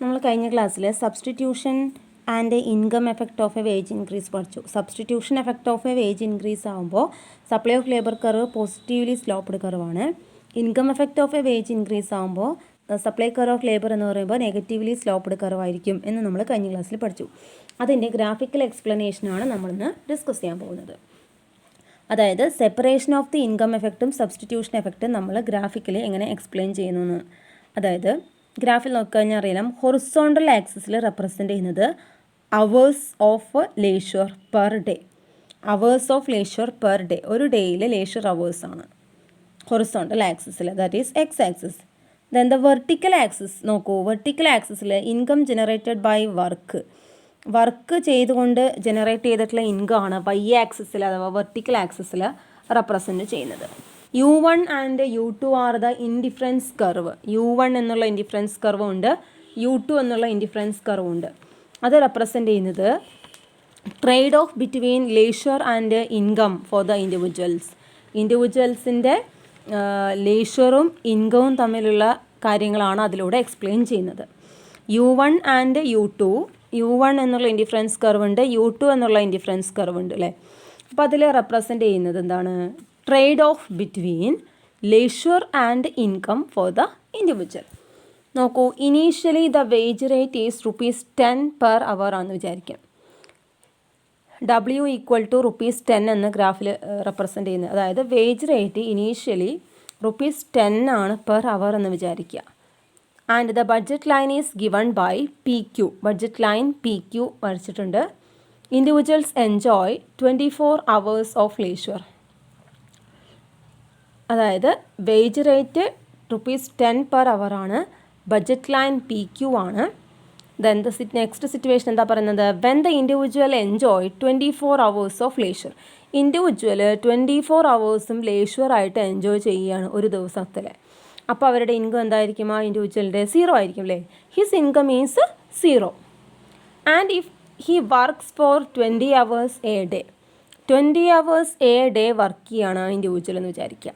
നമ്മൾ കഴിഞ്ഞ ക്ലാസ്സിൽ substitution and income effect of a wage increase പഠിച്ചു. Substitution effect of a wage increase ആകുമ്പോൾ supply of labour curve positively sloped കർവാണ്. Income effect of a wage increase ആകുമ്പോൾ supply curve of labour എന്ന് പറയുമ്പോൾ negatively sloped കർവായിരിക്കും എന്ന് നമ്മൾ കഴിഞ്ഞ ക്ലാസ്സിൽ പഠിച്ചു. അതിൻ്റെ ഗ്രാഫിക്കൽ എക്സ്പ്ലനേഷനാണ് നമ്മളിന്ന് ഡിസ്കസ് ചെയ്യാൻ പോകുന്നത്. അതായത് സെപ്പറേഷൻ ഓഫ് ദി ഇൻകം എഫക്റ്റും സബ്സ്റ്റിറ്റ്യൂഷൻ എഫക്റ്റും നമ്മൾ ഗ്രാഫിക്കലി എങ്ങനെ എക്സ്പ്ലെയിൻ ചെയ്യുന്നു. അതായത് ഗ്രാഫിൽ നോക്കിക്കഴിഞ്ഞാൽ അറിയാം, ഹൊറിസോണ്ടൽ ആക്സിസിൽ റെപ്രസെൻ്റ് ചെയ്യുന്നത് hours of leisure per day. Hours of leisure per day, ഒരു ഡേയിലെ ലേഷ്യർ അവേഴ്സ് ആണ് ഹൊറിസോണ്ടൽ ആക്സിസിൽ, that is X axis. Then the vertical axis നോക്കൂ, വെർട്ടിക്കൽ ആക്സിസിൽ ഇൻകം ജനറേറ്റഡ് ബൈ വർക്ക് ചെയ്തുകൊണ്ട് ജനറേറ്റ് ചെയ്തിട്ടുള്ള ഇൻകം ആണ് വൈ ആക്സിസിൽ അഥവാ വെർട്ടിക്കൽ ആക്സിസിൽ റെപ്രസെൻറ്റ് ചെയ്യുന്നത്. U1 and U2 are the indifference curve. U1 എന്നുള്ള ഇൻഡിഫറൻസ് കർവ് ഉണ്ട്, U2 എന്നുള്ള ഇൻഡിഫറൻസ് കർവ് ഉണ്ട്. അത് റെപ്രസെൻ്റ് ചെയ്യുന്നത് trade off between leisure and income for the ഇൻഡിവിജ്വൽസിൻ്റെ ലേഷ്യറും ഇൻകവും തമ്മിലുള്ള കാര്യങ്ങളാണ് അതിലൂടെ എക്സ്പ്ലെയിൻ ചെയ്യുന്നത്. U1 ആൻഡ് U2, U1 എന്നുള്ള ഇൻഡിഫറൻസ് കർവ് ഉണ്ട്, U2 എന്നുള്ള ഇൻഡിഫറൻസ് കർവ് ഉണ്ട് അല്ലേ. അപ്പോൾ അതിൽ റെപ്രസെൻ്റ് ചെയ്യുന്നത് എന്താണ്? Trade off between leisure and income for the individual. നോക്കൂ, initially the wage rate is ₹10 per hour ആണെന്ന് വിചാരിക്കാം. W = ₹10 എന്ന് ഗ്രാഫിൽ റെപ്രസെൻ്റ് ചെയ്യുന്നത്. അതായത് വേജ് റേറ്റ് ഇനീഷ്യലി ₹10 ആണ് പെർ അവർ എന്ന് വിചാരിക്കുക. And the budget line is given by PQ. Budget line PQ വരച്ചിട്ടുണ്ട്. Individuals enjoy 24 hours of leisure. അതായത് വേജ് റേറ്റ് ₹10 പെർ അവർ ആണ്, ബഡ്ജറ്റ് ലൈൻ PQ ആണ്. ദെൻ ദ നെക്സ്റ്റ് സിറ്റുവേഷൻ എന്താ പറയുന്നത്? When the individual enjoy 24 hours of leisure. Individual 24 hours ലേഷ്യറായിട്ട് enjoy ചെയ്യുകയാണ് ഒരു ദിവസത്തിൽ. അപ്പോൾ അവരുടെ ഇൻകം എന്തായിരിക്കും? ആ ഇൻഡിവിജ്വലിൻ്റെ 0 ആയിരിക്കും അല്ലേ. His income is 0. And if he works for 20 hours a day, 20 hours a day work ചെയ്യാണ് ആ ഇൻഡിവിജ്വൽ എന്ന് വിചാരിക്കുക.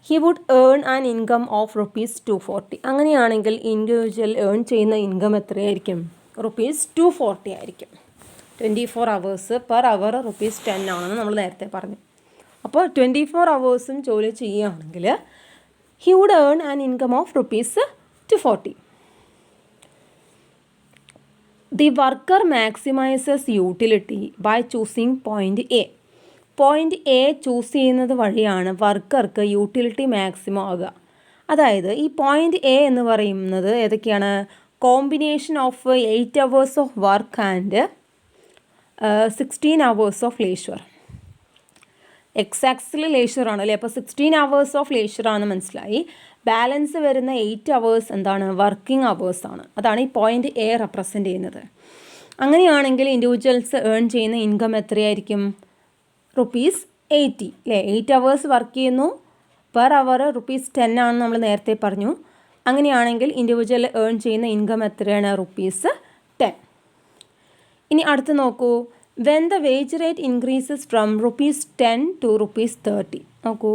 He would earn an income of ₹240. അങ്ങനെയാണെങ്കിൽ ഇൻഡിവിജ്വൽ ഏൺ ചെയ്യുന്ന ഇൻകം എത്രയായിരിക്കും? ₹240 ആയിരിക്കും. 24 hours പെർ അവർ ₹10 ആണെന്ന് നമ്മൾ നേരത്തെ പറഞ്ഞു. അപ്പോൾ 24 hours ജോലി ചെയ്യുകയാണെങ്കിൽ he would earn an income of ₹240. The worker maximises utility by choosing point A. Point A choose ചെയ്യുന്നത് വഴിയാണ് വർക്കർക്ക് യൂട്ടിലിറ്റി മാക്സിമം ആകുക. അതായത് ഈ പോയിൻ്റ് എ എന്ന് പറയുന്നത് ഏതൊക്കെയാണ്? Combination of 8 hours of work and 16 hours of leisure. X ആക്സിൽ leisure ആണ് അല്ലേ. അപ്പോൾ 16 hours ഓഫ് ലേഷ്യർ ആണെന്ന് മനസ്സിലായി. ബാലൻസ് വരുന്ന 8 hours എന്താണ്? വർക്കിംഗ് അവേഴ്സ് ആണ്. അതാണ് ഈ പോയിൻ്റ് എ റെപ്രസെൻ്റ് ചെയ്യുന്നത്. അങ്ങനെയാണെങ്കിൽ ഇൻഡിവിജ്വൽസ് ഏൺ ചെയ്യുന്ന ഇൻകം എത്രയായിരിക്കും? ₹80 അല്ലേ. 8 hours വർക്ക് ചെയ്യുന്നു, പെർ അവർ ₹10 ആണെന്ന് നമ്മൾ നേരത്തെ പറഞ്ഞു. അങ്ങനെയാണെങ്കിൽ ഇൻഡിവിജ്വൽ ഏൺ ചെയ്യുന്ന ഇൻകം എത്രയാണ്? ₹10. ഇനി അടുത്ത് നോക്കൂ, when the wage rate increases from ₹10 to ₹30. നോക്കൂ,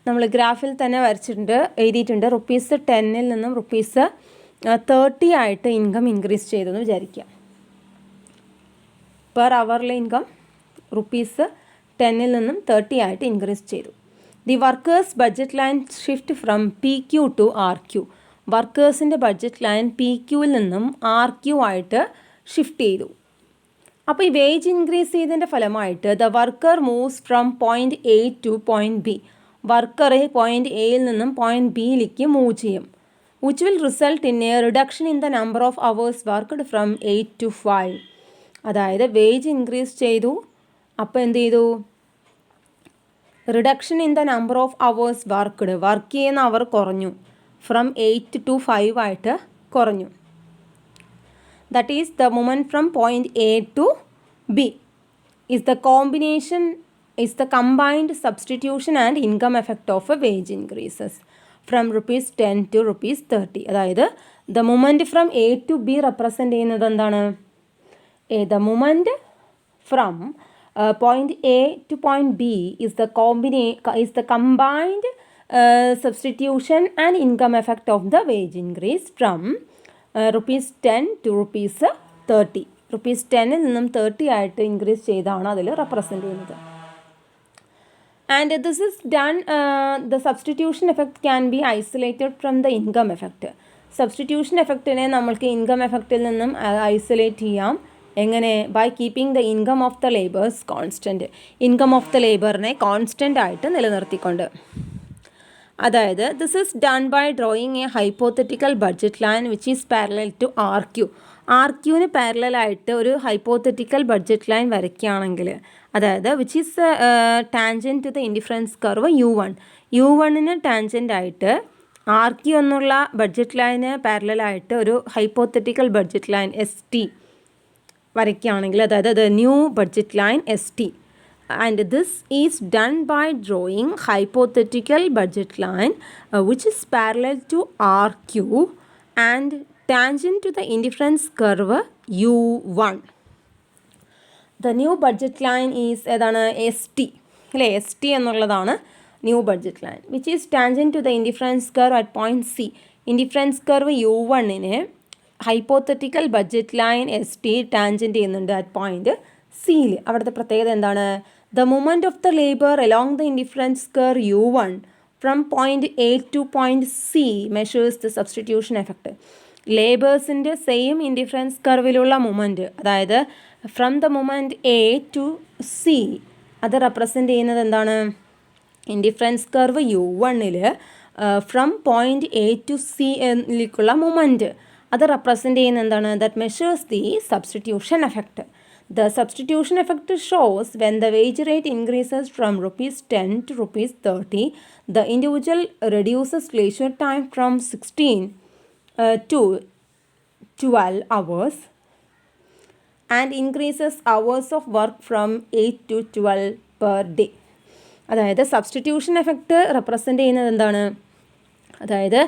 നമ്മൾ ഗ്രാഫിൽ തന്നെ വരച്ചിട്ടുണ്ട്, എഴുതിയിട്ടുണ്ട്. ₹10 നിന്നും ₹30 ആയിട്ട് ഇൻകം ഇൻക്രീസ് ചെയ്തെന്ന് വിചാരിക്കുക. പെർ അവറിലെ ഇൻകം ₹10 നിന്നും 30 ആയിട്ട് ഇൻക്രീസ് ചെയ്തു. The workers budget line shift from PQ to RQ. വർക്കേഴ്സിൻ്റെ ബഡ്ജറ്റ് ലൈൻ PQവിൽ നിന്നും RQ ആയിട്ട് ഷിഫ്റ്റ് ചെയ്തു. അപ്പോൾ ഈ വേജ് ഇൻക്രീസ് ചെയ്തതിൻ്റെ ഫലമായിട്ട് the worker moves from point A to point B. Worker point എയിൽ നിന്നും പോയിൻ്റ് ബിയിലേക്ക് മൂവ് ചെയ്യും. Which will result in A reduction in the number of hours worked from 8 to 5. അതായത് വേജ് ഇൻക്രീസ് ചെയ്തു, അപ്പോൾ എന്ത് ചെയ്തു? Reduction in the number of hours work ചെയ്യുന്ന അവർ കുറഞ്ഞു, ഫ്രം 8 to 5 ആയിട്ട് കുറഞ്ഞു. That is the movement from point A to B is the combined substitution and income effect of a wage increases from ₹10 to ₹30. അതായത് the movement from A to B represent ചെയ്യുന്നത് എന്താണ്? The movement from point A to point B is the combined substitution and income effect of the wage increase from rupees 10 to rupees 30. rupees 10 നിന്നും 30 ആയിട്ട് increase ചെയ്താണ് അതിൽ represent ചെയ്യുന്നത്. And this is done, the substitution effect can be isolated from the income effect. Substitution എഫക്റ്റിനെ നമ്മൾക്ക് income എഫക്റ്റിൽ നിന്നും isolate ചെയ്യാം. എങ്ങനെ? By keeping the income of the labours constant. Income of the ലേബറിനെ കോൺസ്റ്റൻ്റ് ആയിട്ട് നിലനിർത്തിക്കൊണ്ട്. അതായത് this is done by drawing a hypothetical budget line which is parallel to R Q. R ക്യുവിന് പാരലായിട്ട് ഒരു ഹൈപ്പോത്തറ്റിക്കൽ ബഡ്ജറ്റ് ലൈൻ വരയ്ക്കുകയാണെങ്കിൽ, അതായത് which is tangent to the indifference curve U1. U1ന് ടാൻജൻ്റ് ആയിട്ട് ആർ ക്യു എന്നുള്ള ബഡ്ജറ്റ് ലൈന് പാരലായിട്ട് ഒരു ഹൈപ്പോത്തറ്റിക്കൽ ബഡ്ജറ്റ് ലൈൻ ST വരയ്ക്കുകയാണെങ്കിൽ, അതായത് the new budget line ST. And this is done by drawing hypothetical budget line which is parallel to RQ and tangent to the indifference curve U1. The new budget line is ഏതാണ്? ST അല്ലേ? ST എന്നുള്ളതാണ് new budget line which is tangent to the indifference curve at point C. Indifference curve U1നെ hypothetical budget line ST tangent ചെയ്യുന്നുണ്ട് at point Cയിൽ. അവിടുത്തെ പ്രത്യേകത എന്താണ്? The movement of the labour along the indifference curve U1 from point A to point C measures the substitution effect. ലേബേഴ്സിൻ്റെ same indifference കർവിലുള്ള movement, അതായത് from the movement A to C, അത് represent ചെയ്യുന്നത് എന്താണ്? Indifference curve U1ൽ from point A to Cയിലേക്കുള്ള movement അത് represent ചെയ്യുന്ന എന്താണ്? That measures the substitution effect. The substitution effect shows when the wage rate increases from rupees 10 to rupees 30, the individual reduces leisure time from 16 to 12 hours and increases hours of work from 8 to 12 per day. അതായത് substitution effect represent ചെയ്യുന്നത് എന്താണ്? അതായത്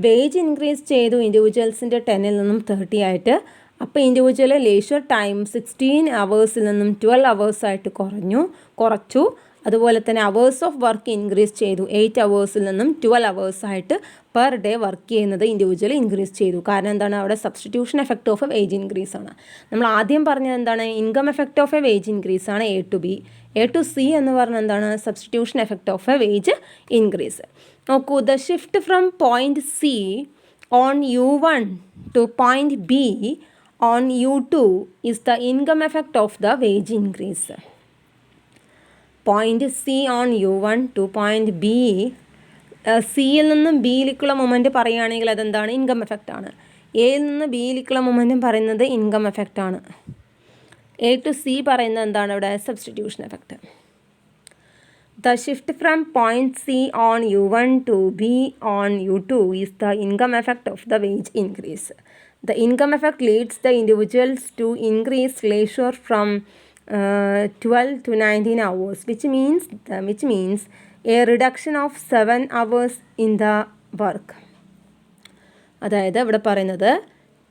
wage increase ചെയ്തു ഇൻഡിവിജ്വൽസിൻ്റെ 10ൽ നിന്നും 30 ആയിട്ട്. അപ്പോൾ individual leisure time 16 അവേഴ്സിൽ നിന്നും 12 അവേഴ്സായിട്ട് കുറച്ചു. അതുപോലെ തന്നെ അവേഴ്സ് ഓഫ് വർക്ക് ഇൻക്രീസ് ചെയ്തു. 8 അവേഴ്സിൽ നിന്നും 12 അവേഴ്സായിട്ട് പെർ ഡേ വർക്ക് ചെയ്യുന്നത് ഇൻഡിവിജ്വൽ ഇൻക്രീസ് ചെയ്തു. കാരണം എന്താണ്? അവിടെ substitution effect of a wage increase ആണ്. നമ്മൾ ആദ്യം പറഞ്ഞത് എന്താണ്? Income effect of a wage increase ആണ് A to B. A to C എന്ന് പറഞ്ഞാൽ എന്താണ്? Substitution effect of a wage increase. നോക്കൂ, the shift from point C on U1 to point B on U2 is the income effect of the wage increase. Point C on U1 to point B, Cയിൽ നിന്നും Bയിലേക്കുള്ള moment പറയുകയാണെങ്കിൽ അതെന്താണ്? Income effect ആണ്. Aയിൽ നിന്ന് Bയിലേക്കുള്ള മൊമെൻറ്റും പറയുന്നത് income effect ആണ്. A to C പറയുന്നത് എന്താണ്? ഇവിടെ substitution effect. The shift from point C on U1 to B on U2 is the income effect of the wage increase. The income effect leads the individuals to increase leisure from 12 to 19 hours, which means a reduction of 7 hours in the work. അതായത് ഇവിടെ പറയുന്നത്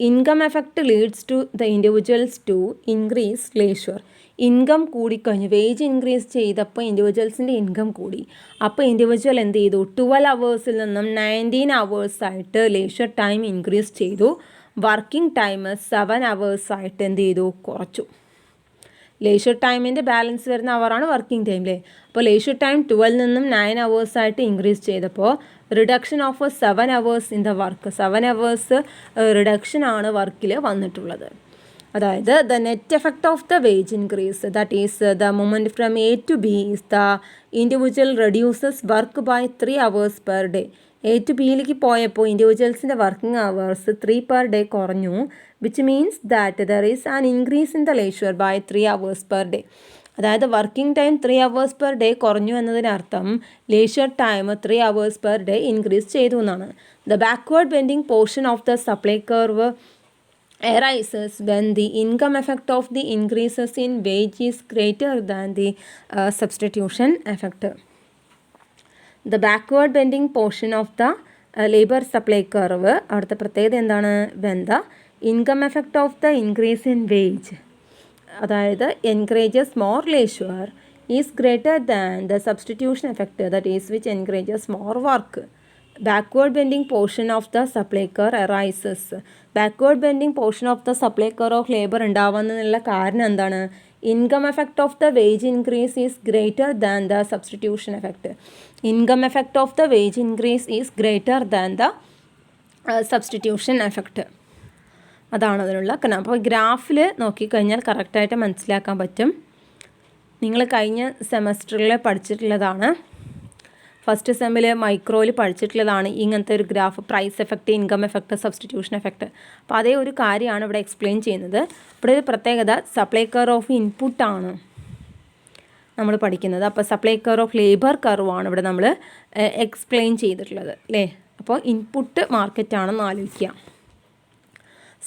income effect leads to the individuals to increase leisure. Income കൂടിക്കഴിഞ്ഞു, wage increase ചെയ്തപ്പോൾ ഇൻഡിവിജ്വൽസിൻ്റെ income കൂടി. അപ്പോൾ individual എന്ത് ചെയ്തു? 12 അവേഴ്സിൽ നിന്നും 19 അവേഴ്സായിട്ട് ലേഷർ ടൈം ഇൻക്രീസ് ചെയ്തു. വർക്കിംഗ് ടൈം 7 അവേഴ്സായിട്ട് എന്ത് ചെയ്തു? കുറച്ചു. ലേഷർ ടൈമിൻ്റെ ബാലൻസ് വരുന്ന അവറാണ് വർക്കിംഗ് ടൈം അല്ലേ? അപ്പോൾ ലേഷർ ടൈം 12 നിന്നും 9 അവേഴ്സായിട്ട് ഇൻക്രീസ് ചെയ്തപ്പോൾ reduction of 7 hours in the work. 7 hours reduction ആണ് വർക്കിൽ വന്നിട്ടുള്ളത്. അതായത് the net effect of the wage increase, that is the movement from A to B is the individual reduces work by 3 hours per day. A to Bയിലേക്ക് പോയപ്പോൾ ഇൻഡിവിജ്വൽസിൻ്റെ working hours 3 per day കുറഞ്ഞു, which means that there is an increase in the leisure by 3 hours per day. അതായത് working time 3 hours per day കുറഞ്ഞു എന്നതിനർത്ഥം leisure time 3 hours per day increase ചെയ്തു എന്നാണ്. The backward bending portion of the supply curve arises when the income effect of the increases in wage is greater than the substitution effect. The backward bending portion of the labor supply curve, അവിടുത്തെ പ്രത്യേകത എന്താണ്? when the income effect of the increase in wage, അതായത് encourages more leisure is greater than the substitution effect that is which encourages more work. Backward bending portion of the supply curve arises. Backward bending portion of the supply curve of labour ഉണ്ടാവുന്നതിനുള്ള കാരണം എന്താണ്? Income effect of the wage increase is greater than the substitution effect. Income effect of the wage increase is greater than the substitution effect. അതാണ് അതിനുള്ള കാരണം. അപ്പോൾ ഗ്രാഫിൽ നോക്കിക്കഴിഞ്ഞാൽ കറക്റ്റായിട്ട് മനസ്സിലാക്കാൻ പറ്റും. നിങ്ങൾ കഴിഞ്ഞ സെമസ്റ്ററിൽ പഠിച്ചിട്ടുള്ളതാണ്, ഫസ്റ്റ് സെമ്മിൽ മൈക്രോയിൽ പഠിച്ചിട്ടുള്ളതാണ് ഇങ്ങനത്തെ ഒരു graph, price effect, income effect, substitution effect. അപ്പോൾ അതേ ഒരു കാര്യമാണ് ഇവിടെ എക്സ്പ്ലെയിൻ ചെയ്യുന്നത്. ഇവിടെ ഒരു പ്രത്യേകത സപ്ലൈ കർവ് ഓഫ് ഇൻപുട്ടാണ് നമ്മൾ പഠിക്കുന്നത്. അപ്പോൾ സപ്ലൈ കർവ് ഓഫ് ലേബർ കർവാണ് ഇവിടെ നമ്മൾ എക്സ്പ്ലെയിൻ ചെയ്തിട്ടുള്ളത് അല്ലേ. അപ്പോൾ ഇൻപുട്ട് മാർക്കറ്റാണെന്ന് ആലോചിക്കുക.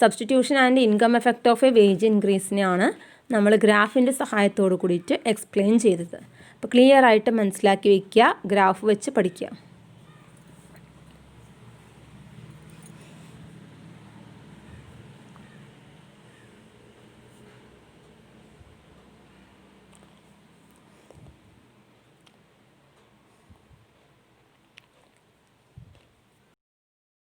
Substitution and income effect of a wage ഇൻക്രീസിനെയാണ് നമ്മൾ ഗ്രാഫിൻ്റെ സഹായത്തോട് കൂടിയിട്ട് എക്സ്പ്ലെയിൻ ചെയ്തത്. അപ്പോൾ ക്ലിയർ ആയിട്ട് മനസ്സിലാക്കി വയ്ക്കുക, ഗ്രാഫ് വെച്ച് പഠിക്കുക.